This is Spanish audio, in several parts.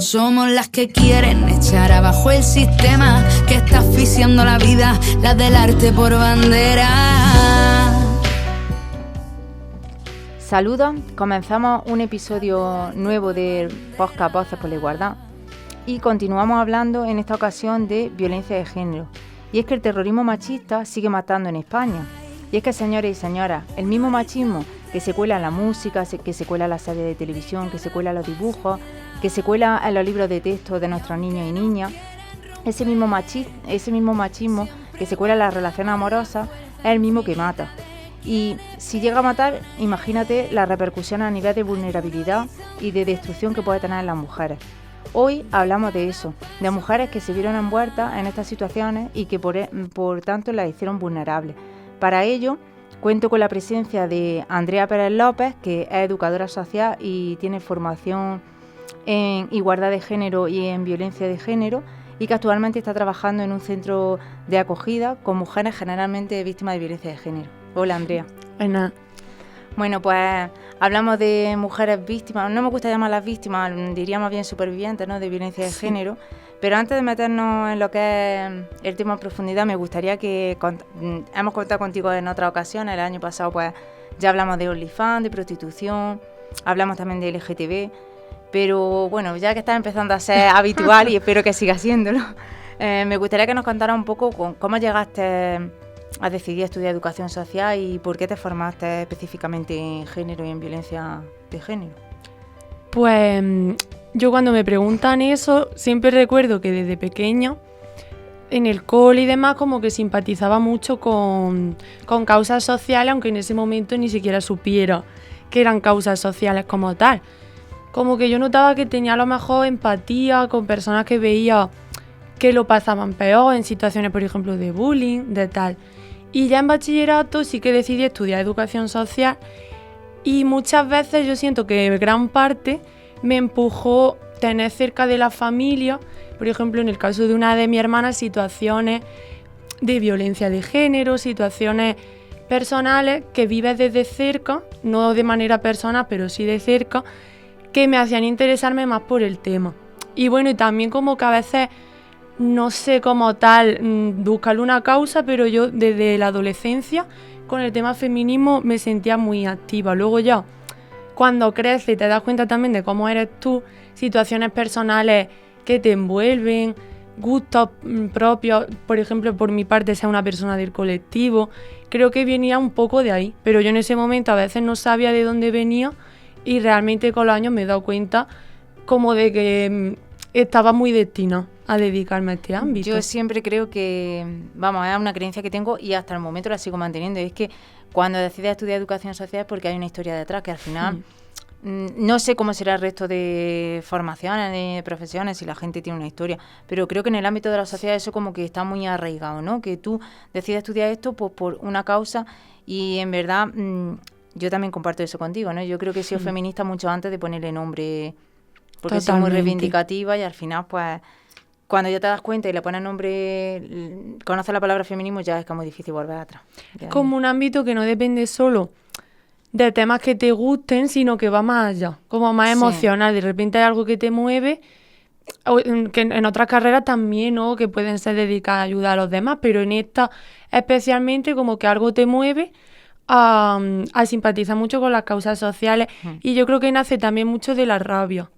Somos las que quieren echar abajo el sistema que está asfixiando la vida, las del arte por bandera. Saludos, comenzamos un episodio nuevo del podcast Voces por la Igualdad y continuamos hablando en esta ocasión de violencia de género. Y es que el terrorismo machista sigue matando en España. Y es que, señores y señoras, el mismo machismo que se cuela en la música, que se cuela en las series de televisión, que se cuela en los dibujos, que se cuela en los libros de texto de nuestros niños y niñas, ese mismo machismo que se cuela en las relaciones amorosas es el mismo que mata. Y si llega a matar, imagínate las repercusiones a nivel de vulnerabilidad y de destrucción que puede tener en las mujeres. Hoy hablamos de eso, de mujeres que se vieron envueltas en estas situaciones y que por tanto las hicieron vulnerables. Para ello, cuento con la presencia de Andrea Pérez López, que es educadora social y tiene formación en igualdad de género y en violencia de género, y que actualmente está trabajando en un centro de acogida con mujeres generalmente víctimas de violencia de género. Hola, Andrea. Buenas. Bueno, pues hablamos de mujeres víctimas, no me gusta llamarlas víctimas, diríamos bien supervivientes, ¿no?, de violencia de género, pero antes de meternos en lo que es el tema en profundidad, me gustaría que hemos contado contigo en otras ocasiones. El año pasado pues ya hablamos de OnlyFans, de prostitución, hablamos también de LGTB, pero bueno, ya que está empezando a ser habitual y espero que siga siéndolo, me gustaría que nos contara un poco cómo llegaste a decidir estudiar educación social y por qué te formaste específicamente en género y en violencia de género. Pues yo cuando me preguntan eso, siempre recuerdo que desde pequeña, en el cole y demás, como que simpatizaba mucho con causas sociales, aunque en ese momento ni siquiera supiera que eran causas sociales como tal. Como que yo notaba que tenía a lo mejor empatía con personas que veía que lo pasaban peor en situaciones, por ejemplo, de bullying, de tal. Y ya en bachillerato sí que decidí estudiar educación social y muchas veces yo siento que gran parte me empujó tener cerca de la familia, por ejemplo, en el caso de una de mis hermanas, situaciones de violencia de género, situaciones personales que vives desde cerca, no de manera personal, pero sí de cerca, que me hacían interesarme más por el tema. Y bueno, y también como que a veces no sé como tal buscarle una causa, pero yo desde la adolescencia con el tema feminismo me sentía muy activa. Luego ya, cuando creces te das cuenta también de cómo eres tú, situaciones personales que te envuelven, gustos propios, por ejemplo, por mi parte, ser una persona del colectivo, creo que venía un poco de ahí, pero yo en ese momento a veces no sabía de dónde venía y realmente con los años me he dado cuenta como de que estaba muy destinada a dedicarme a este ámbito. Yo siempre creo que, vamos, es una creencia que tengo y hasta el momento la sigo manteniendo, y es que cuando decides estudiar educación social es porque hay una historia detrás, que al final no sé cómo será el resto de formaciones, de profesiones, si la gente tiene una historia, pero creo que en el ámbito de la sociedad eso como que está muy arraigado, ¿no? Que tú decides estudiar esto pues, por una causa, y en verdad yo también comparto eso contigo, ¿no? Yo creo que he sido feminista mucho antes de ponerle nombre, porque soy muy reivindicativa y al final pues cuando ya te das cuenta y le pones nombre, conoces la palabra feminismo, ya es que es muy difícil volver atrás. Es como un ámbito que no depende solo de temas que te gusten, sino que va más allá, como más emocional. De repente hay algo que te mueve, que en otras carreras también, ¿no?, que pueden ser dedicadas a ayudar a los demás, pero en esta especialmente como que algo te mueve a simpatizar mucho con las causas sociales. Y yo creo que nace también mucho de la rabia.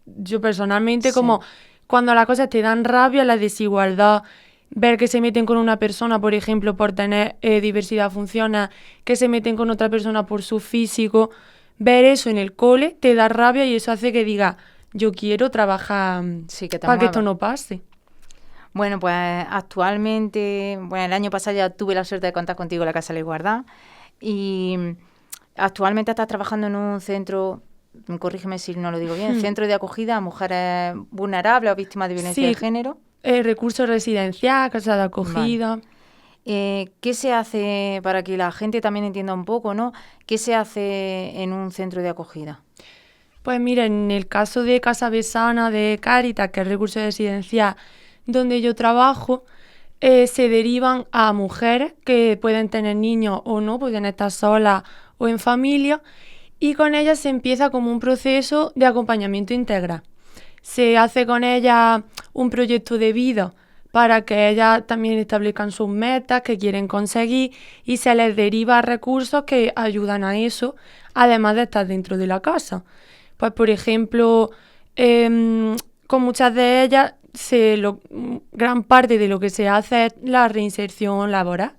Yo personalmente como cuando las cosas te dan rabia, la desigualdad, ver que se meten con una persona, por ejemplo, por tener diversidad funcional, que se meten con otra persona por su físico, ver eso en el cole te da rabia y eso hace que diga, yo quiero trabajar para que esto no pase. Bueno, pues actualmente, el año pasado ya tuve la suerte de contar contigo en la Casa de la Igualdad y actualmente estás trabajando en un centro, corrígeme si no lo digo bien, centro de acogida a mujeres vulnerables o víctimas de violencia de género. Recurso residencial, casa de acogida. Vale. ¿Qué se hace, para que la gente también entienda un poco, ¿no? ¿Qué se hace en un centro de acogida? Pues mira, en el caso de Casa Besana de Cáritas, que es el recurso residencial donde yo trabajo, se derivan a mujeres que pueden tener niños o no, pueden estar solas o en familia, y con ellas se empieza como un proceso de acompañamiento integral. se hace con ellas un proyecto de vida para que ellas también establezcan sus metas que quieren conseguir y se les deriva recursos que ayudan a eso, además de estar dentro de la casa. Pues, por ejemplo, con muchas de ellas, gran parte de lo que se hace es la reinserción laboral.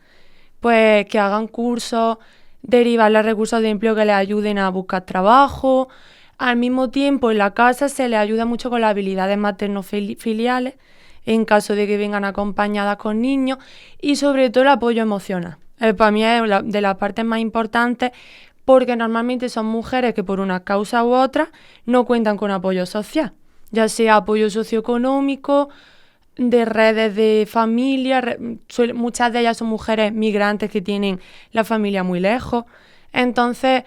Pues que hagan cursos, derivarles recursos de empleo que les ayuden a buscar trabajo. Al mismo tiempo, en la casa se les ayuda mucho con las habilidades materno-filiales, en caso de que vengan acompañadas con niños, y sobre todo el apoyo emocional. Para mí es de las partes más importantes, porque normalmente son mujeres que por una causa u otra no cuentan con apoyo social, ya sea apoyo socioeconómico, de redes de familia, muchas de ellas son mujeres migrantes que tienen la familia muy lejos. Entonces,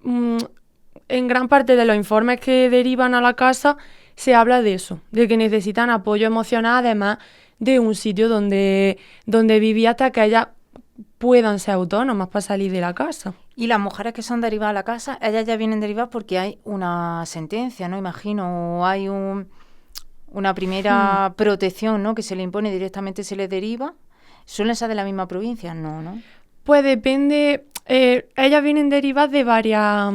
en gran parte de los informes que derivan a la casa se habla de eso, de que necesitan apoyo emocional, además de un sitio donde vivir hasta que ellas puedan ser autónomas para salir de la casa. Y las mujeres que son derivadas a la casa, ellas ya vienen derivadas porque hay una sentencia, ¿no? Imagino, o hay una primera protección, ¿no?, que se le impone directamente, se les deriva. ¿Suelen ser de la misma provincia? No. Pues depende. Ellas vienen derivadas de varias.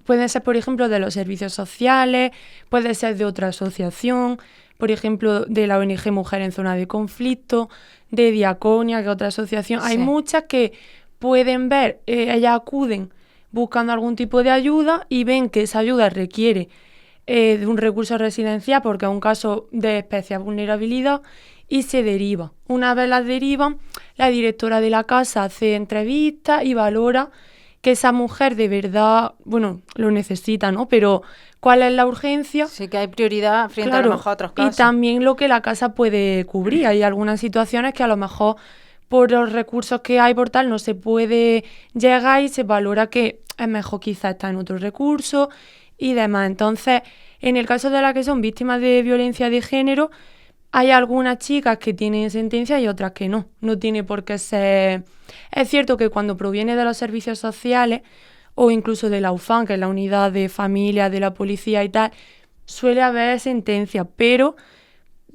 Pueden ser, por ejemplo, de los servicios sociales, puede ser de otra asociación, por ejemplo, de la ONG Mujer en Zona de Conflicto, de Diaconia, que es otra asociación. Sí. Hay muchas que pueden ver, ellas acuden buscando algún tipo de ayuda y ven que esa ayuda requiere de un recurso residencial porque es un caso de especial vulnerabilidad y se deriva. Una vez las derivan, la directora de la casa hace entrevistas y valora que esa mujer de verdad, lo necesita, ¿no? Pero ¿cuál es la urgencia? Sí, que hay prioridad frente a lo mejor a otros casos. Y también lo que la casa puede cubrir. Hay algunas situaciones que a lo mejor por los recursos que hay por tal no se puede llegar y se valora que es mejor quizás estar en otro recurso y demás. Entonces, en el caso de las que son víctimas de violencia de género, hay algunas chicas que tienen sentencia y otras que no. No tiene por qué ser. Es cierto que cuando proviene de los servicios sociales o incluso de la UFAN, que es la unidad de familia de la policía y tal, suele haber sentencia, pero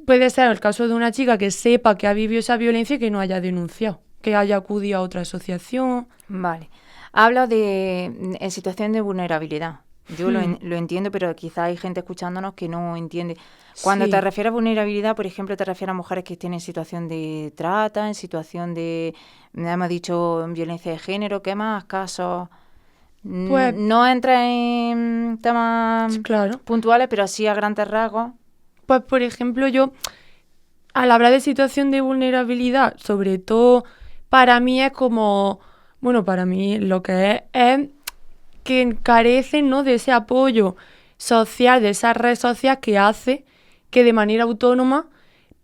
puede ser el caso de una chica que sepa que ha vivido esa violencia y que no haya denunciado, que haya acudido a otra asociación. Vale. Habla en situación de vulnerabilidad. Yo lo entiendo, pero quizá hay gente escuchándonos que no entiende. Cuando te refieres a vulnerabilidad, por ejemplo, te refieres a mujeres que estén en situación de trata, en situación de, hemos dicho, violencia de género. ¿Qué más casos? Pues, no entra en temas puntuales, pero sí a grandes rasgos. Pues, por ejemplo, yo, al hablar de situación de vulnerabilidad, sobre todo, para mí es como, para mí lo que es que carecen, ¿no?, de ese apoyo social, de esa red social que hace que de manera autónoma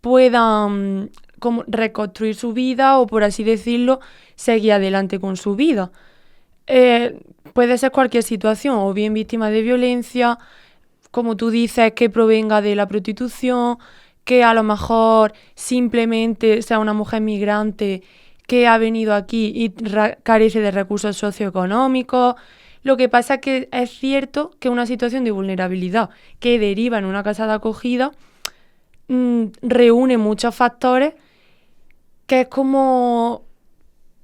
puedan como reconstruir su vida o, por así decirlo, seguir adelante con su vida. Puede ser cualquier situación, o bien víctima de violencia, como tú dices, que provenga de la prostitución, que a lo mejor simplemente sea una mujer migrante que ha venido aquí y carece de recursos socioeconómicos. Lo que pasa es que es cierto que una situación de vulnerabilidad que deriva en una casa de acogida reúne muchos factores que es como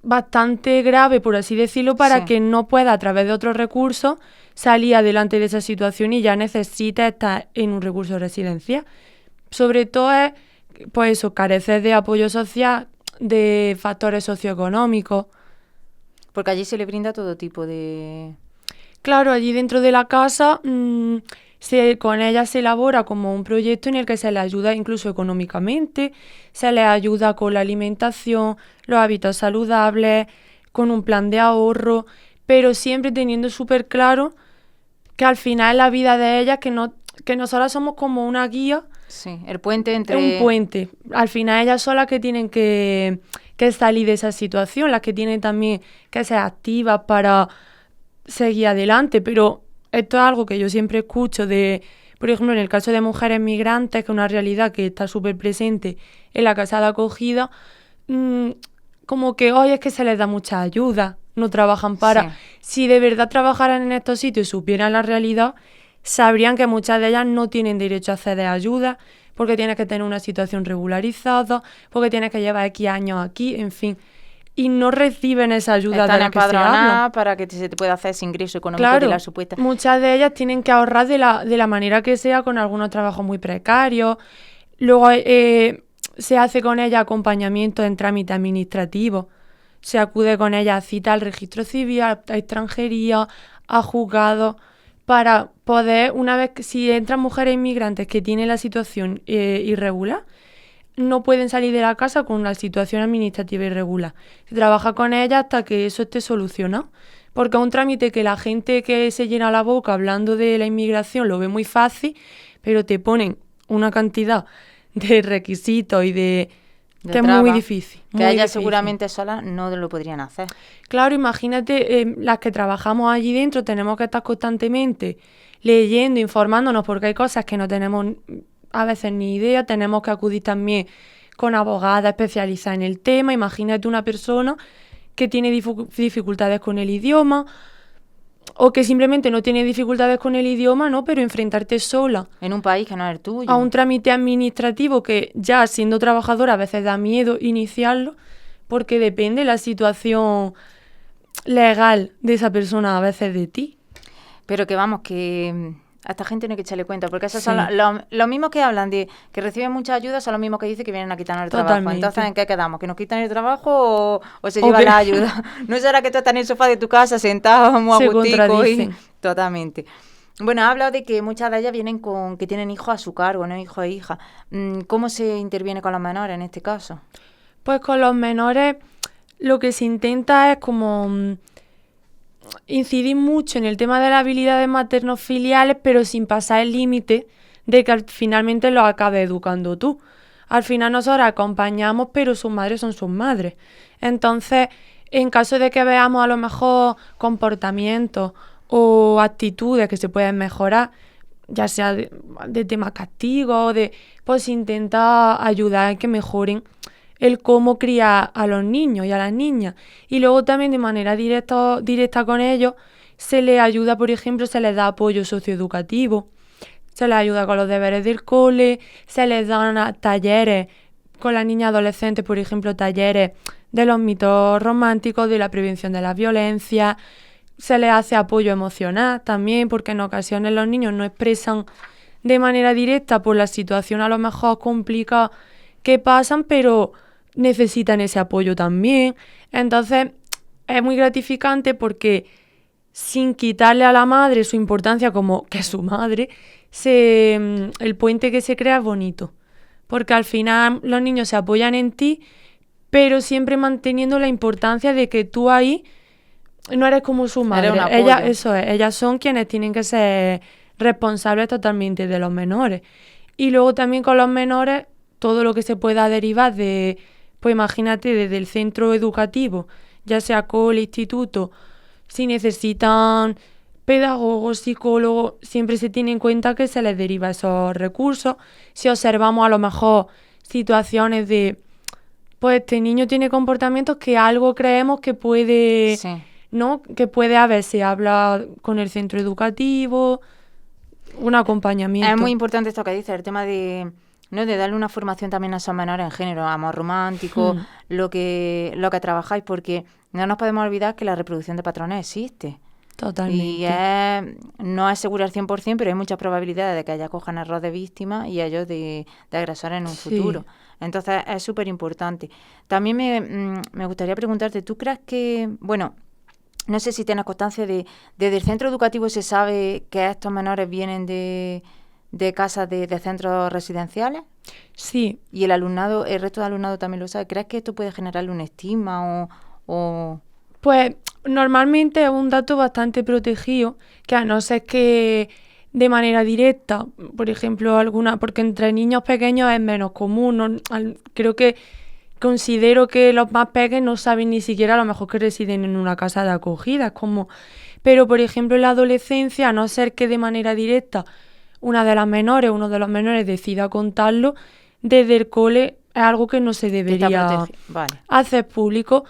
bastante grave, por así decirlo, para que no pueda a través de otros recursos salir adelante de esa situación y ya necesite estar en un recurso residencial. Sobre todo es, pues eso, carecer de apoyo social, de factores socioeconómicos. Porque allí se le brinda todo tipo de... Claro, allí dentro de la casa con ella se elabora como un proyecto en el que se le ayuda incluso económicamente, se le ayuda con la alimentación, los hábitos saludables, con un plan de ahorro, pero siempre teniendo súper claro que al final la vida de ellas, que nosotras somos como una guía. Sí, el puente entre... Un puente. Al final ellas son las que tienen que salir de esa situación, las que tienen también que ser activas para seguir adelante, pero esto es algo que yo siempre escucho por ejemplo, en el caso de mujeres migrantes, que es una realidad que está súper presente en la casa de acogida, como que hoy es que se les da mucha ayuda, no trabajan para... Sí. Si de verdad trabajaran en estos sitios y supieran la realidad, sabrían que muchas de ellas no tienen derecho a acceder a ayuda, porque tienes que tener una situación regularizada, porque tienes que llevar X años aquí, en fin. Y no reciben esa ayuda Están de la que se empadronadas habla. para que se te pueda hacer ese ingreso económico Claro, de la supuesta. muchas de ellas tienen que ahorrar de la manera que sea, con algunos trabajos muy precarios. Luego se hace con ellas acompañamiento en trámites administrativos. Se acude con ellas a cita al registro civil, a extranjería, a juzgados, para poder, una vez que si entran mujeres inmigrantes que tienen la situación irregular, no pueden salir de la casa con una situación administrativa irregular. Se trabaja con ellas hasta que eso esté solucionado. Porque es un trámite que la gente que se llena la boca hablando de la inmigración lo ve muy fácil, pero te ponen una cantidad de requisitos y que es muy difícil. Que ellas seguramente solas no lo podrían hacer. Claro, imagínate, las que trabajamos allí dentro tenemos que estar constantemente leyendo, informándonos, porque hay cosas que no tenemos a veces ni idea. Tenemos que acudir también con abogadas especializadas en el tema. Imagínate una persona que tiene dificultades con el idioma, o que simplemente no tiene dificultades con el idioma, ¿no? Pero enfrentarte sola en un país que no es el tuyo, a un trámite administrativo que ya siendo trabajadora a veces da miedo iniciarlo, porque depende la situación legal de esa persona a veces de ti. Pero que vamos, que a esta gente no hay que echarle cuenta, porque esos son los mismos que hablan de que reciben mucha ayuda, son los mismos que dicen que vienen a quitarnos el trabajo. Entonces, ¿en qué quedamos? ¿Que nos quitan el trabajo o se llevan la ayuda? No será que tú estás en el sofá de tu casa sentado muy a gustico y... Totalmente. Bueno, ha hablado de que muchas de ellas vienen que tienen hijos a su cargo, no hijos e hijas. ¿Cómo se interviene con los menores en este caso? Pues con los menores lo que se intenta es como incidir mucho en el tema de las habilidades materno-filiales, pero sin pasar el límite de que finalmente los acabes educando tú. Al final nosotros acompañamos, pero sus madres son sus madres. Entonces, en caso de que veamos a lo mejor comportamientos o actitudes que se pueden mejorar, ya sea de tema castigo, pues intentar ayudar a que mejoren el cómo criar a los niños y a las niñas. Y luego también de manera directa con ellos se les ayuda, por ejemplo, se les da apoyo socioeducativo, se les ayuda con los deberes del cole, se les dan talleres con las niñas adolescentes, por ejemplo, talleres de los mitos románticos, de la prevención de la violencia. Se les hace apoyo emocional también, porque en ocasiones los niños no expresan de manera directa por la situación a lo mejor complicada que pasan, pero necesitan ese apoyo también. Entonces es muy gratificante porque sin quitarle a la madre su importancia como que es su madre, el puente que se crea es bonito, porque al final los niños se apoyan en ti, pero siempre manteniendo la importancia de que tú ahí no eres como su madre. Ellas son quienes tienen que ser responsables totalmente de los menores. Y luego también con los menores, todo lo que se pueda derivar de, pues imagínate, desde el centro educativo, ya sea cole, instituto, si necesitan pedagogos, psicólogos, siempre se tiene en cuenta que se les deriva esos recursos. Si observamos a lo mejor situaciones de, pues este niño tiene comportamientos que algo creemos que puede, ¿no? Que puede haber, se habla con el centro educativo, un acompañamiento. Es muy importante esto que dices, el tema de darle una formación también a esos menores en género, amor romántico, lo que trabajáis, porque no nos podemos olvidar que la reproducción de patrones existe. Totalmente. Y no es seguro al 100%, pero hay muchas probabilidades de que ellas cojan el rol de víctima y ellos de agresores en un futuro. Entonces es súper importante. También me gustaría preguntarte, ¿tú crees que, bueno, no sé si tienes constancia desde el centro educativo se sabe que estos menores vienen de casas de centros residenciales? Sí. ¿Y el resto del alumnado también lo sabe? ¿Crees que esto puede generarle un estigma o...? Pues normalmente es un dato bastante protegido, que a no ser que de manera directa, por ejemplo, porque entre niños pequeños es menos común, considero que los más pequeños no saben ni siquiera a lo mejor que residen en una casa de acogida, pero por ejemplo en la adolescencia, a no ser que de manera directa uno de los menores decida contarlo, desde el cole es algo que no se debería hacer público.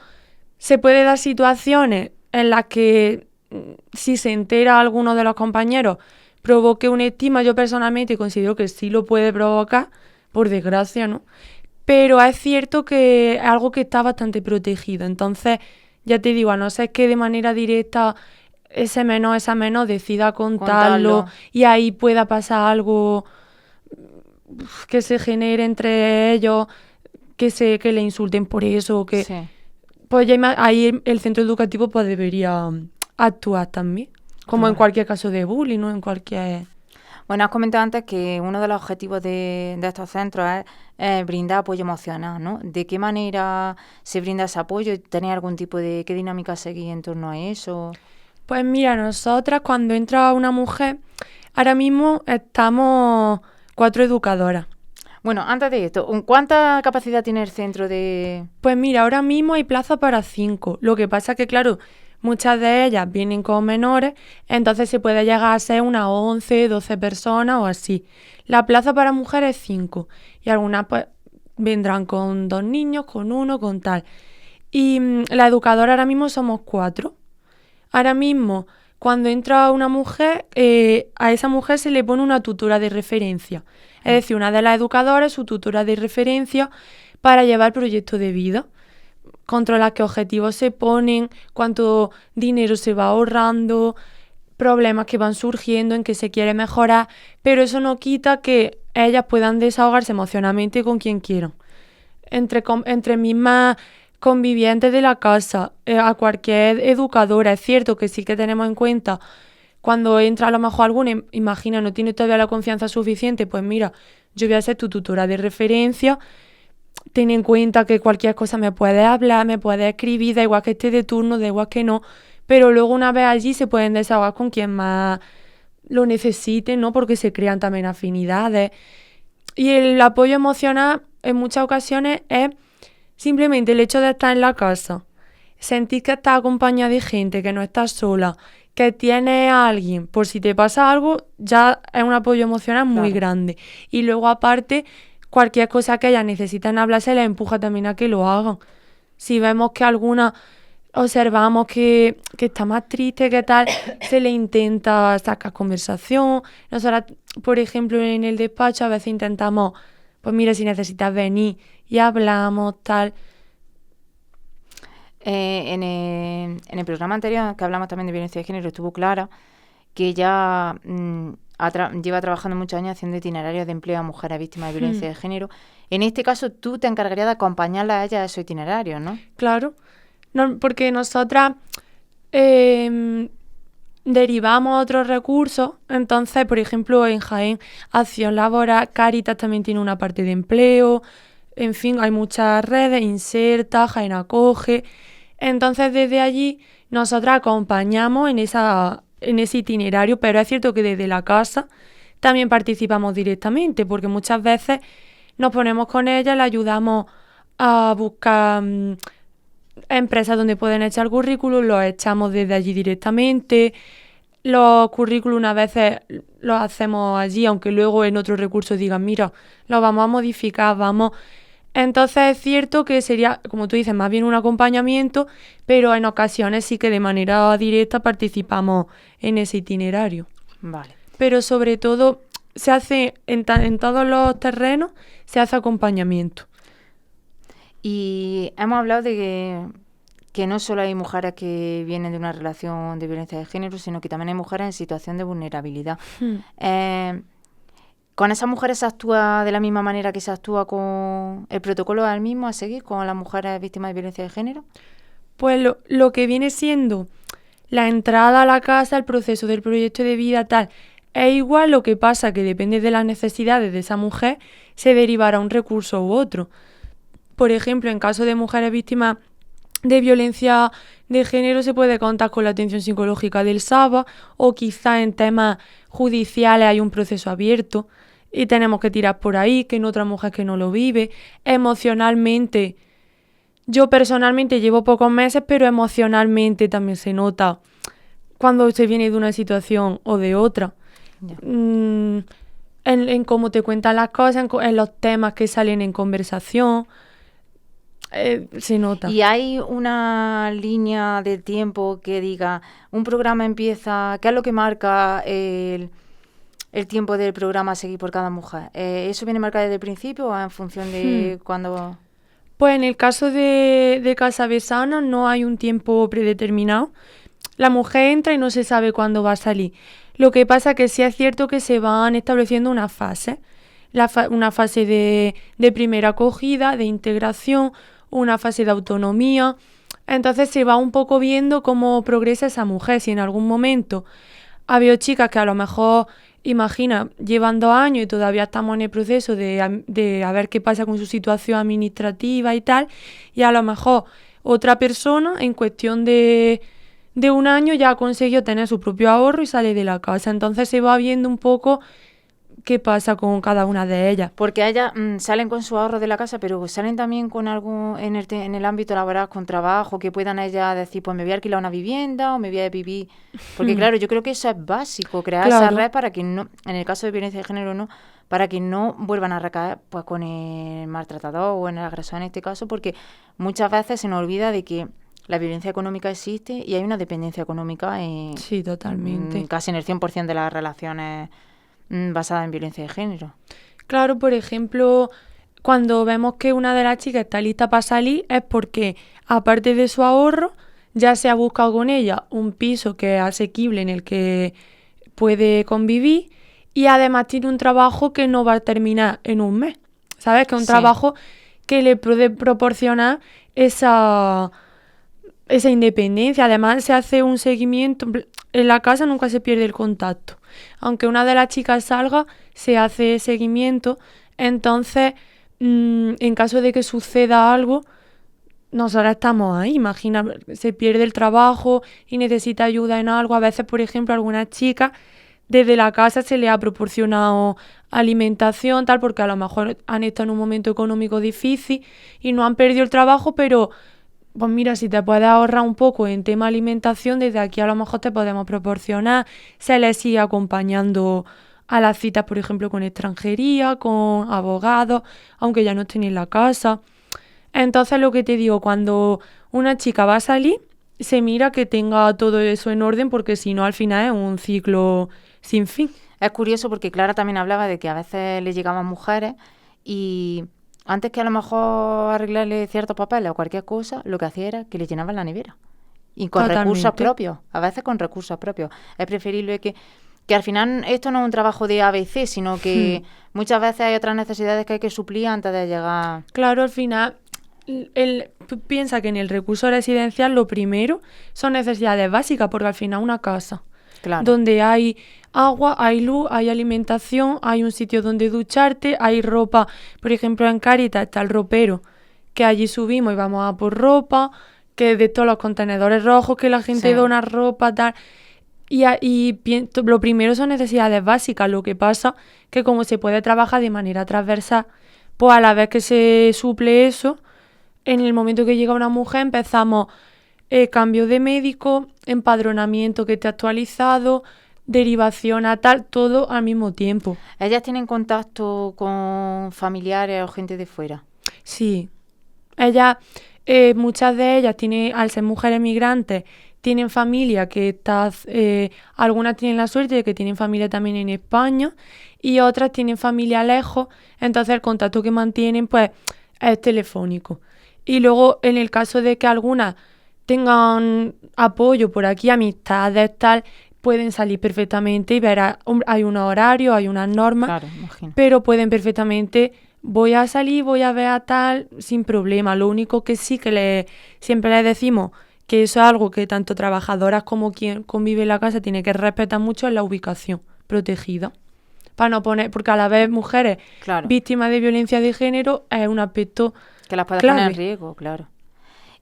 Se puede dar situaciones en las que si se entera alguno de los compañeros, provoque un estigma. Yo personalmente considero que sí lo puede provocar, por desgracia, ¿no? Pero es cierto que es algo que está bastante protegido. Entonces, ya te digo, a no ser que de manera directa esa menos decida contarlo y ahí pueda pasar algo que se genere entre ellos, que le insulten por eso, que Sí. pues ya ahí el centro educativo pues debería actuar también, como en cualquier caso de bullying, ¿no? En cualquier... Bueno, has comentado antes que uno de los objetivos de estos centros es brindar apoyo emocional, ¿no? ¿De qué manera se brinda ese apoyo? ¿Tenéis algún tipo de qué dinámica seguís en torno a eso? Pues mira, nosotras cuando entra una mujer, ahora mismo estamos 4 educadoras. Bueno, antes de esto, ¿cuánta capacidad tiene el centro de...? Pues mira, ahora mismo hay plaza para 5. Lo que pasa es que, claro, muchas de ellas vienen con menores, entonces se puede llegar a ser unas 11, 12 personas o así. La plaza para mujeres es 5 y algunas pues vendrán con 2 niños, con 1, con tal. Y la educadora ahora mismo somos 4. Ahora mismo, cuando entra una mujer, a esa mujer se le pone una tutora de referencia. Es decir, una de las educadoras es su tutora de referencia para llevar el proyecto de vida. Controlar qué objetivos se ponen, cuánto dinero se va ahorrando, problemas que van surgiendo, en que se quiere mejorar, pero eso no quita que ellas puedan desahogarse emocionalmente con quien quieran. Entre mismas convivientes de la casa, a cualquier educadora. Es cierto que sí que tenemos en cuenta cuando entra a lo mejor alguna, imagina, no tiene todavía la confianza suficiente, pues mira, yo voy a ser tu tutora de referencia, ten en cuenta que cualquier cosa me puedes hablar, me puedes escribir, da igual que esté de turno, da igual que no, pero luego una vez allí se pueden desahogar con quien más lo necesite, ¿no? Porque se crean también afinidades. Y el apoyo emocional en muchas ocasiones es simplemente el hecho de estar en la casa, sentir que estás acompañada de gente, que no estás sola, que tienes a alguien, por si te pasa algo, ya es un apoyo emocional muy grande. Y luego aparte, cualquier cosa que ellas necesitan hablar se les empuja también a que lo hagan. Si vemos que alguna observamos que está más triste, que tal, se le intenta sacar conversación. Nosotras, por ejemplo, en el despacho a veces intentamos, pues mira, si necesitas venir y hablamos, tal. En el programa anterior, que hablamos también de violencia de género, estuvo Clara, que ella lleva trabajando muchos años haciendo itinerarios de empleo a mujeres víctimas de violencia de género. En este caso, tú te encargarías de acompañarla a ella a esos itinerarios, ¿no? Claro, no, porque nosotras derivamos otros recursos. Entonces, por ejemplo, en Jaén, Acción Laboral, Cáritas también tiene una parte de empleo. En fin, hay muchas redes, Inserta, Jaén Acoge. Entonces, desde allí, nosotras acompañamos en ese itinerario, pero es cierto que desde la casa también participamos directamente, porque muchas veces nos ponemos con ella, le ayudamos a buscar empresas donde pueden echar currículum, los echamos desde allí directamente. Los currículum a veces los hacemos allí, aunque luego en otro recurso digan, mira, los vamos a modificar, vamos. Entonces es cierto que sería, como tú dices, más bien un acompañamiento, pero en ocasiones sí que de manera directa participamos en ese itinerario. Vale. Pero sobre todo se hace en todos los terrenos, se hace acompañamiento. Y hemos hablado de que no solo hay mujeres que vienen de una relación de violencia de género, sino que también hay mujeres en situación de vulnerabilidad. ¿Con esas mujeres se actúa de la misma manera que se actúa con el protocolo del mismo a seguir con las mujeres víctimas de violencia de género? Pues lo que viene siendo la entrada a la casa, el proceso del proyecto de vida, tal, es igual. Lo que pasa que depende de las necesidades de esa mujer, se derivará un recurso u otro. Por ejemplo, en caso de mujeres víctimas de violencia de género se puede contar con la atención psicológica del SABA, o quizá en temas judiciales hay un proceso abierto y tenemos que tirar por ahí, que en otra mujer que no lo vive. Emocionalmente, yo personalmente llevo pocos meses, pero emocionalmente también se nota cuando se viene de una situación o de otra. En cómo te cuentan las cosas, en los temas que salen en conversación. Se nota. ¿Y hay una línea de tiempo que diga, un programa empieza, qué es lo que marca el tiempo del programa a seguir por cada mujer? ¿Eso viene marcado desde el principio o en función de cuando...? Pues en el caso de Casa Besana no hay un tiempo predeterminado. La mujer entra y no se sabe cuándo va a salir. Lo que pasa que sí es cierto que se van estableciendo unas fases. Una fase de primera acogida, de integración, una fase de autonomía. Entonces se va un poco viendo cómo progresa esa mujer. Si en algún momento ha habido chicas que a lo mejor, imagina, llevan 2 años y todavía estamos en el proceso de a ver qué pasa con su situación administrativa y tal, y a lo mejor otra persona en cuestión de 1 año ya ha conseguido tener su propio ahorro y sale de la casa. Entonces se va viendo un poco qué pasa con cada una de ellas. Porque ellas salen con su ahorro de la casa, pero salen también con algo en el ámbito laboral, con trabajo, que puedan ellas decir, pues me voy a alquilar una vivienda o me voy a vivir. Porque claro, yo creo que eso es básico, crear esa red para que no, en el caso de violencia de género no, para que no vuelvan a recaer pues con el maltratador o en el agresor en este caso, porque muchas veces se nos olvida de que la violencia económica existe y hay una dependencia económica sí, totalmente. Casi en el 100% de las relaciones basada en violencia de género. Claro, por ejemplo, cuando vemos que una de las chicas está lista para salir es porque, aparte de su ahorro, ya se ha buscado con ella un piso que es asequible en el que puede convivir y además tiene un trabajo que no va a terminar en un mes. ¿Sabes? Que es un trabajo que le puede proporcionar esa independencia. Además, se hace un seguimiento. En la casa nunca se pierde el contacto. Aunque una de las chicas salga, se hace seguimiento. Entonces, en caso de que suceda algo, nosotras estamos ahí. Imagina, se pierde el trabajo y necesita ayuda en algo. A veces, por ejemplo, a algunas chicas, desde la casa se les ha proporcionado alimentación, tal, porque a lo mejor han estado en un momento económico difícil y no han perdido el trabajo, pero pues mira, si te puedes ahorrar un poco en tema alimentación, desde aquí a lo mejor te podemos proporcionar. Se les sigue acompañando a las citas, por ejemplo, con extranjería, con abogados, aunque ya no estén en la casa. Entonces, lo que te digo, cuando una chica va a salir, se mira que tenga todo eso en orden, porque si no, al final es un ciclo sin fin. Es curioso porque Clara también hablaba de que a veces le llegaban mujeres y antes que a lo mejor arreglarle ciertos papeles o cualquier cosa, lo que hacía era que le llenaban la nevera. Y con recursos propios, a veces con recursos propios. Es preferible que al final esto no es un trabajo de ABC, sino que muchas veces hay otras necesidades que hay que suplir antes de llegar. Claro, al final, piensa que en el recurso residencial lo primero son necesidades básicas, porque al final una casa donde hay agua, hay luz, hay alimentación, hay un sitio donde ducharte, hay ropa. Por ejemplo, en Cáritas está el ropero, que allí subimos y vamos a por ropa, que de todos los contenedores rojos que la gente dona ropa, tal. Y lo primero son necesidades básicas. Lo que pasa que como se puede trabajar de manera transversal, pues a la vez que se suple eso, en el momento que llega una mujer empezamos cambio de médico, empadronamiento que esté actualizado, derivación a tal, todo al mismo tiempo. ¿Ellas tienen contacto con familiares o gente de fuera? Sí. Muchas de ellas al ser mujeres migrantes, tienen familia que está, algunas tienen la suerte de que tienen familia también en España y otras tienen familia lejos, entonces el contacto que mantienen pues es telefónico. Y luego en el caso de que algunas tengan apoyo por aquí, amistades, tal, pueden salir perfectamente y ver, hay unos horarios, hay unas normas, pero pueden perfectamente, voy a salir, voy a ver a tal, sin problema. Lo único que sí que siempre les decimos que eso es algo que tanto trabajadoras como quien convive en la casa tiene que respetar mucho, es la ubicación protegida. Para no poner, porque a la vez mujeres víctimas de violencia de género es un aspecto que las puede poner en riesgo, claro.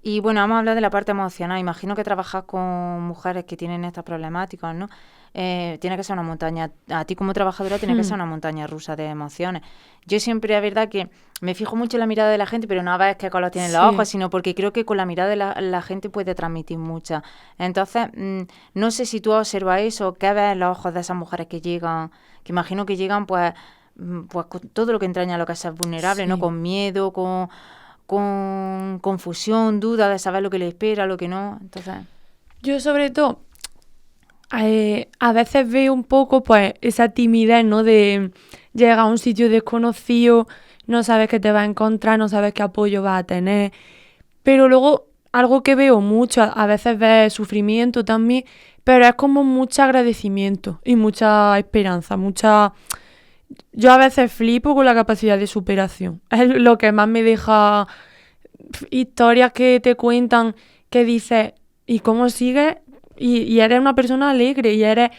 Y bueno, vamos a hablar de la parte emocional. Imagino que trabajas con mujeres que tienen estas problemáticas, ¿no? Tiene que ser una montaña, a ti como trabajadora tiene que ser una montaña rusa de emociones. Yo siempre, la verdad, que me fijo mucho en la mirada de la gente, pero no ves qué color tienen los ojos, sino porque creo que con la mirada de la gente puede transmitir mucha. Entonces, no sé si tú observas eso, qué ves en los ojos de esas mujeres que llegan, que imagino que llegan pues con todo lo que entraña lo que es ser vulnerable, ¿no? Con miedo, con confusión, duda de saber lo que le espera, lo que no. Entonces, yo sobre todo a veces veo un poco pues esa timidez, ¿no? De llegar a un sitio desconocido, no sabes qué te va a encontrar, no sabes qué apoyo vas a tener. Pero luego, algo que veo mucho, a veces ves sufrimiento también, pero es como mucho agradecimiento y mucha esperanza, mucha... Yo a veces flipo con la capacidad de superación. Es lo que más me deja historias que te cuentan, que dices, ¿y cómo sigues? Y eres una persona alegre y eres...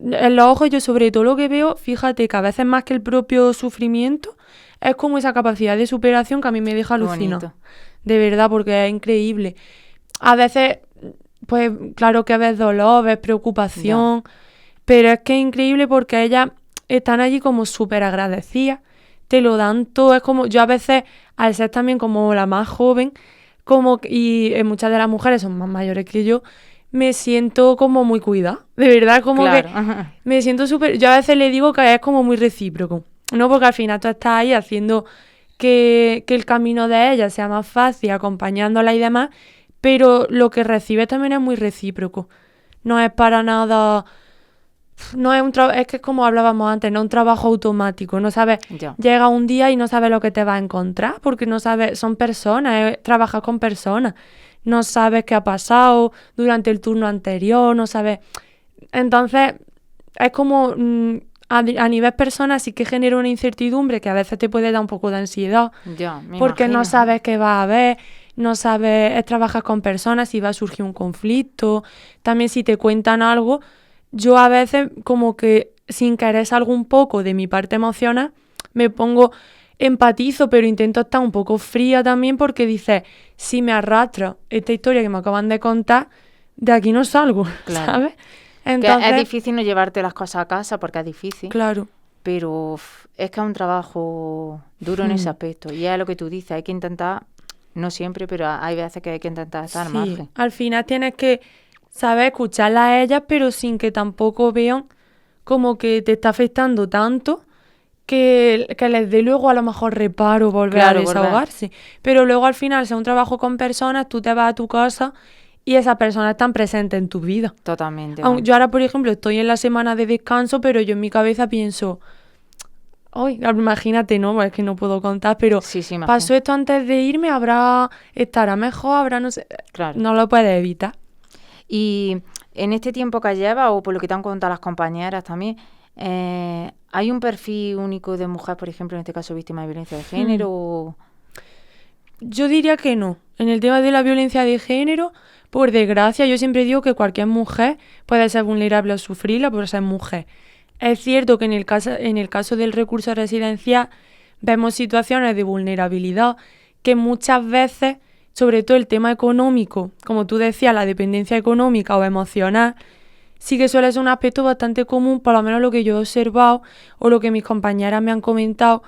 En los ojos yo sobre todo lo que veo, fíjate que a veces más que el propio sufrimiento, es como esa capacidad de superación que a mí me deja alucinada. De verdad, porque es increíble. A veces, pues claro que ves dolor, ves preocupación, pero es que es increíble porque ellas están allí como súper agradecidas, te lo dan todo. Es como, yo a veces, al ser también como la más joven, y muchas de las mujeres son más mayores que yo, me siento como muy cuidada, de verdad, como claro. Que me siento súper... Yo a veces le digo que es como muy recíproco, ¿no? Porque al final tú estás ahí haciendo que el camino de ella sea más fácil, acompañándola y demás, pero lo que recibes también es muy recíproco. No es para nada... No es un trabajo, es que como hablábamos antes, no es un trabajo automático, no sabes, llega un día y no sabes lo que te va a encontrar, porque no sabes, son personas, trabajas con personas, no sabes qué ha pasado durante el turno anterior, no sabes. Entonces, es como a nivel personal sí que genera una incertidumbre que a veces te puede dar un poco de ansiedad, porque imagino. No sabes qué va a haber, no sabes, trabajas con personas, si va a surgir un conflicto, también si te cuentan algo. Yo a veces como que sin querer salgo un poco de mi parte emocional, me pongo, empatizo, pero intento estar un poco fría también porque dices, si me arrastra esta historia que me acaban de contar, de aquí no salgo, claro. ¿Sabes? Entonces, que es difícil no llevarte las cosas a casa porque es difícil. Claro. Pero es que es un trabajo duro en ese aspecto. Y es lo que tú dices, hay que intentar, no siempre, pero hay veces que hay que intentar estar al margen. Al final tienes que saber escucharla a ellas, pero sin que tampoco vean como que te está afectando tanto que les dé luego a lo mejor reparo volver a desahogarse. Pero luego al final, si es un trabajo con personas, tú te vas a tu casa y esas personas están presentes en tu vida. Totalmente. Yo ahora, por ejemplo, estoy en la semana de descanso, pero yo en mi cabeza pienso... Ay, imagínate, ¿no? Es que no puedo contar, pero sí, pasó esto antes de irme, estará mejor, habrá no sé... Claro. No lo puedes evitar. Y en este tiempo que llevas, o por lo que te han contado las compañeras también, ¿hay un perfil único de mujer, por ejemplo, en este caso víctima de violencia de género? Yo diría que no. En el tema de la violencia de género, por desgracia, yo siempre digo que cualquier mujer puede ser vulnerable a sufrirla por ser mujer. Es cierto que en el caso del recurso residencial vemos situaciones de vulnerabilidad que muchas veces, sobre todo el tema económico, como tú decías, la dependencia económica o emocional, sí que suele ser un aspecto bastante común, por lo menos lo que yo he observado o lo que mis compañeras me han comentado,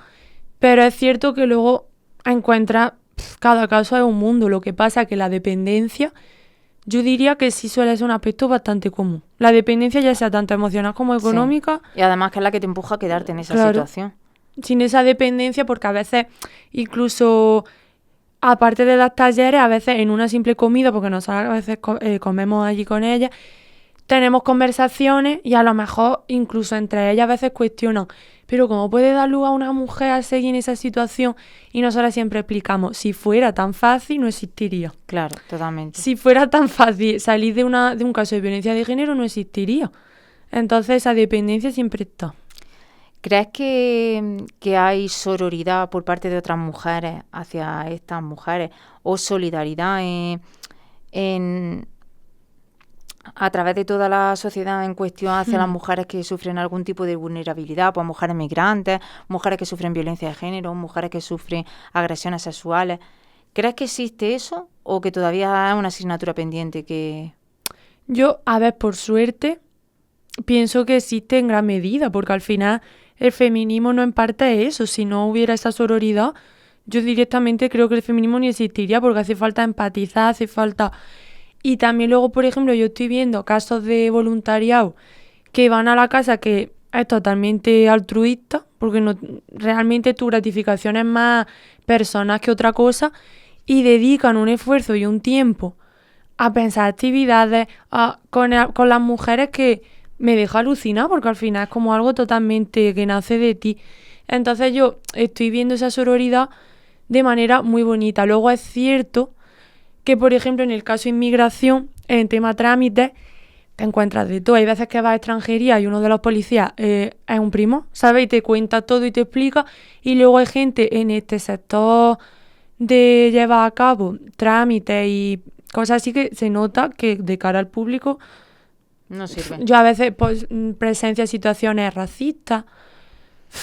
pero es cierto que luego encuentras, cada caso es un mundo. Lo que pasa es que la dependencia, yo diría que sí suele ser un aspecto bastante común. La dependencia ya sea tanto emocional como económica. Sí. Y además que es la que te empuja a quedarte en esa situación. Sin esa dependencia, porque a veces incluso... Aparte de dar talleres, a veces en una simple comida, porque nosotros a veces comemos allí con ellas, tenemos conversaciones y a lo mejor incluso entre ellas a veces cuestionan, pero ¿cómo puede dar lugar a una mujer a seguir en esa situación? Y nosotras siempre explicamos, si fuera tan fácil no existiría. Claro, totalmente. Si fuera tan fácil salir de un caso de violencia de género no existiría. Entonces esa dependencia siempre está. ¿Crees que hay sororidad por parte de otras mujeres hacia estas mujeres o solidaridad a través de toda la sociedad en cuestión hacia las mujeres que sufren algún tipo de vulnerabilidad, pues mujeres migrantes, mujeres que sufren violencia de género, mujeres que sufren agresiones sexuales? ¿Crees que existe eso o que todavía es una asignatura pendiente que...? Yo, a ver, por suerte, pienso que existe en gran medida, porque al final el feminismo no en parte es eso. Si no hubiera esa sororidad, yo directamente creo que el feminismo ni existiría, porque hace falta empatizar, hace falta... Y también luego, por ejemplo, yo estoy viendo casos de voluntariado que van a la casa que es totalmente altruista, porque no, realmente tu gratificación es más personal que otra cosa, y dedican un esfuerzo y un tiempo a pensar actividades con las mujeres que me deja alucinar, porque al final es como algo totalmente que nace de ti. Entonces yo estoy viendo esa sororidad de manera muy bonita. Luego es cierto que, por ejemplo, en el caso de inmigración, en tema trámites, te encuentras de todo. Hay veces que vas a extranjería y uno de los policías es un primo, ¿sabes? Y te cuenta todo y te explica. Y luego hay gente en este sector de llevar a cabo trámites y cosas así que se nota que de cara al público no sirve. yo a veces pues, presencio situaciones racistas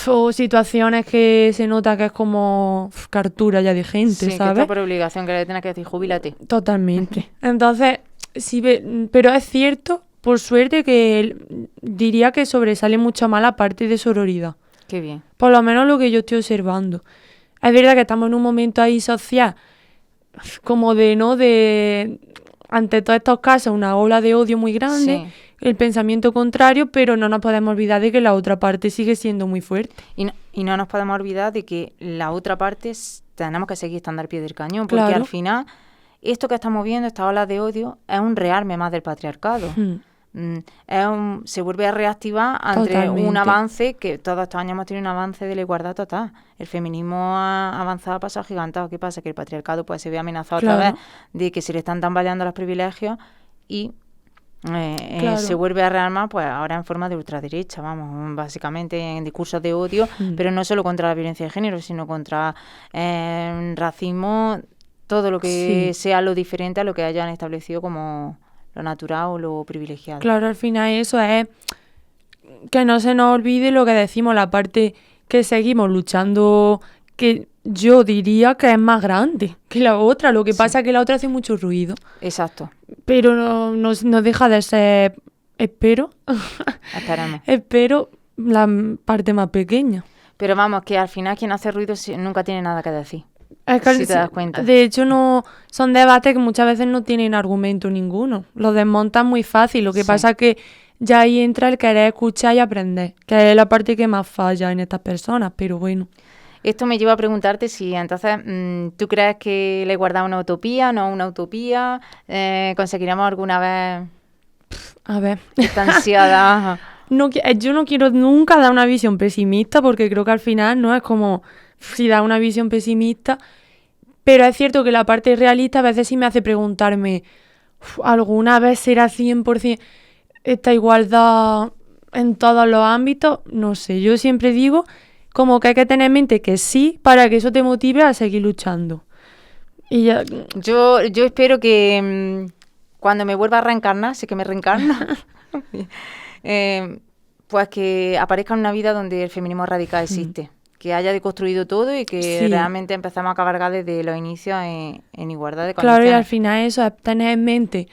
o situaciones que se nota que es como cartura ya de gente, Sí, ¿sabes? que está por obligación, que le tienes que decir, jubílate. Totalmente. Entonces, sí, pero es cierto, por suerte, que diría que sobresale mucho más la parte de sororidad. Qué bien. Por lo menos lo que yo estoy observando. Es verdad que estamos en un momento ahí social, como ante todos estos casos, una ola de odio muy grande, Sí. el pensamiento contrario, pero no nos podemos olvidar de que la otra parte sigue siendo muy fuerte. Y no nos podemos olvidar de que la otra parte tenemos que seguir estando al pie del cañón, porque Claro. al final esto que estamos viendo, esta ola de odio, es un rearme más del patriarcado. Se vuelve a reactivar ante Totalmente. un avance que todos estos años hemos tenido un avance de la igualdad total. El feminismo ha avanzado a pasos agigantados. ¿Qué pasa? Que el patriarcado pues se ve amenazado Claro. otra vez de que se le están tambaleando los privilegios y Claro. se vuelve a rearmar pues ahora en forma de ultraderecha, vamos, básicamente en discursos de odio, pero no solo contra la violencia de género, sino contra racismo, todo lo que sea lo diferente a lo que hayan establecido como lo natural o lo privilegiado. Claro, al final eso es que no se nos olvide lo que decimos, la parte que seguimos luchando, que yo diría que es más grande que la otra. Lo que pasa es que la otra hace mucho ruido, Exacto. pero no deja de ser, espero, la parte más pequeña. Pero vamos, que al final quien hace ruido nunca tiene nada que decir. Es que Si te das cuenta. De hecho, no son debates que muchas veces no tienen argumento ninguno. Lo desmontan muy fácil. Lo que pasa es que ya ahí entra el querer escuchar y aprender, que es la parte que más falla en estas personas, pero bueno. Esto me lleva a preguntarte si entonces tú crees que la igualdad es una utopía, no una utopía, conseguiremos alguna vez A ver. esta ansiada. Yo no quiero nunca dar una visión pesimista porque creo que al final no es como si da una visión pesimista, pero es cierto que la parte realista a veces sí me hace preguntarme, ¿alguna vez será 100% esta igualdad en todos los ámbitos? No sé, yo siempre digo como que hay que tener en mente que sí para que eso te motive a seguir luchando. Y ya... Yo espero que cuando me vuelva a reencarnar, sé que me reencarna, pues que aparezca una vida donde el feminismo radical existe. Que haya deconstruido todo y que realmente empezamos a cabalgar desde los inicios en igualdad de condiciones. Claro, y al final eso es tener en mente,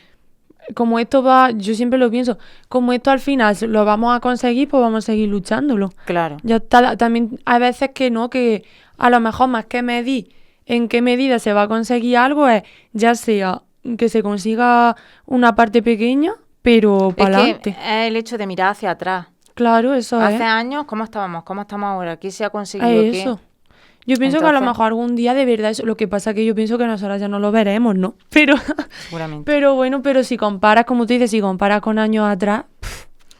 como esto va, yo siempre lo pienso, como esto al final lo vamos a conseguir, pues vamos a seguir luchándolo. Claro. Ya está, también hay veces que no, que a lo mejor más que medir en qué medida se va a conseguir algo es ya sea que se consiga una parte pequeña, pero para adelante. Es el hecho de mirar hacia atrás. Claro, eso es. Hace años, ¿cómo estábamos? ¿Cómo estamos ahora? ¿Qué se ha conseguido? Eso. Yo pienso que a lo mejor algún día de verdad eso, lo que pasa es que yo pienso que nosotras ya no lo veremos, ¿no? Pero seguramente. Pero bueno, pero si comparas, como tú dices, si comparas con años atrás...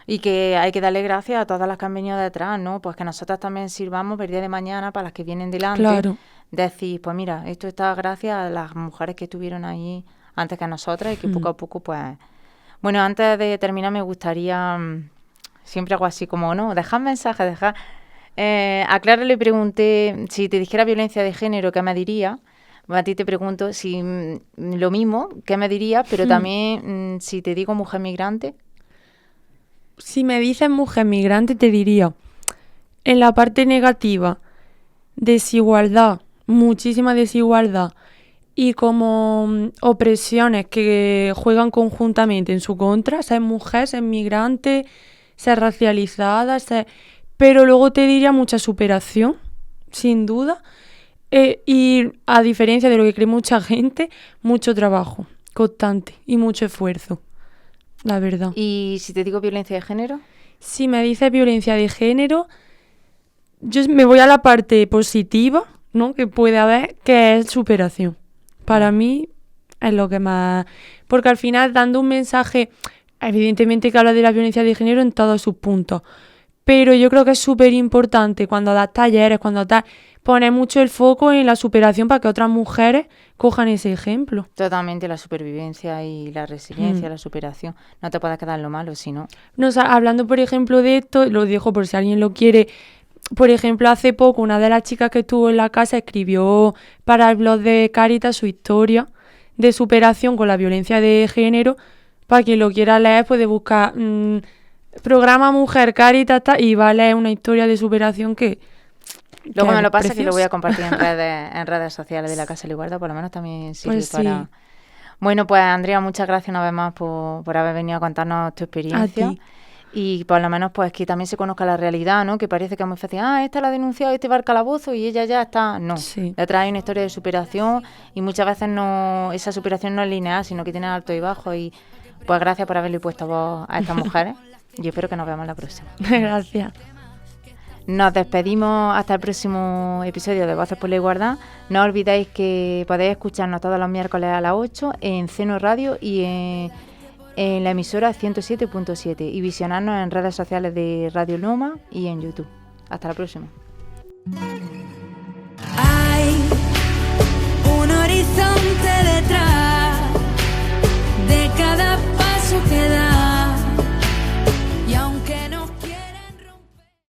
Y que hay que darle gracias a todas las que han venido detrás, ¿no? Pues que nosotras también sirvamos el día de mañana para las que vienen delante. Claro. Decir, pues mira, esto está gracias a las mujeres que estuvieron ahí antes que nosotras y que poco a poco, pues... Bueno, antes de terminar me gustaría... Siempre hago así como, ¿no? Dejad mensajes, a Clara le pregunté, si te dijera violencia de género, ¿qué me diría? A ti te pregunto si lo mismo, ¿qué me dirías? Pero también, si te digo mujer migrante. Si me dices mujer migrante, te diría, en la parte negativa, desigualdad, muchísima desigualdad, y como opresiones que juegan conjuntamente en su contra, ser mujer, ser migrante, ser racializada, pero luego te diría mucha superación, sin duda, y a diferencia de lo que cree mucha gente, mucho trabajo constante y mucho esfuerzo, la verdad. ¿Y si te digo violencia de género? Si me dices violencia de género, yo me voy a la parte positiva, ¿no? Que puede haber, que es superación. Para mí es lo que más... porque al final dando un mensaje, evidentemente que habla de la violencia de género en todos sus puntos, pero yo creo que es súper importante cuando das talleres, cuando das, poner mucho el foco en la superación para que otras mujeres cojan ese ejemplo. Totalmente, la supervivencia y la resiliencia, la superación. No te puedes quedar en lo malo, si no. Hablando, por ejemplo, de esto, lo dejo por si alguien lo quiere. Por ejemplo, hace poco una de las chicas que estuvo en la casa escribió para el blog de Cáritas su historia de superación con la violencia de género. Para quien lo quiera leer, puede buscar programa Mujer Cáritas y va a leer una historia de superación que luego me lo pasa preciosa. que lo voy a compartir en redes sociales de la Casa de la Igualdad, por lo menos también sirve Pues sí. para... Bueno, pues Andrea, muchas gracias una vez más por haber venido a contarnos tu experiencia. A ti. Y por lo menos pues que también se conozca la realidad, ¿no? Que parece que es muy fácil. Esta la ha denunciado, este va al calabozo y ella ya está. No, Sí. detrás hay una historia de superación y muchas veces no, esa superación no es lineal, sino que tiene alto y bajo. Y pues gracias por haberle puesto voz a estas mujeres. Y espero que nos veamos la próxima. Gracias. Nos despedimos hasta el próximo episodio de Voces por la Igualdad. No olvidéis que podéis escucharnos todos los miércoles a las 8 en Seno Radio y en la emisora 107.7 y visionarnos en redes sociales de Radio Loma y en YouTube. Hasta la próxima. Hay un horizonte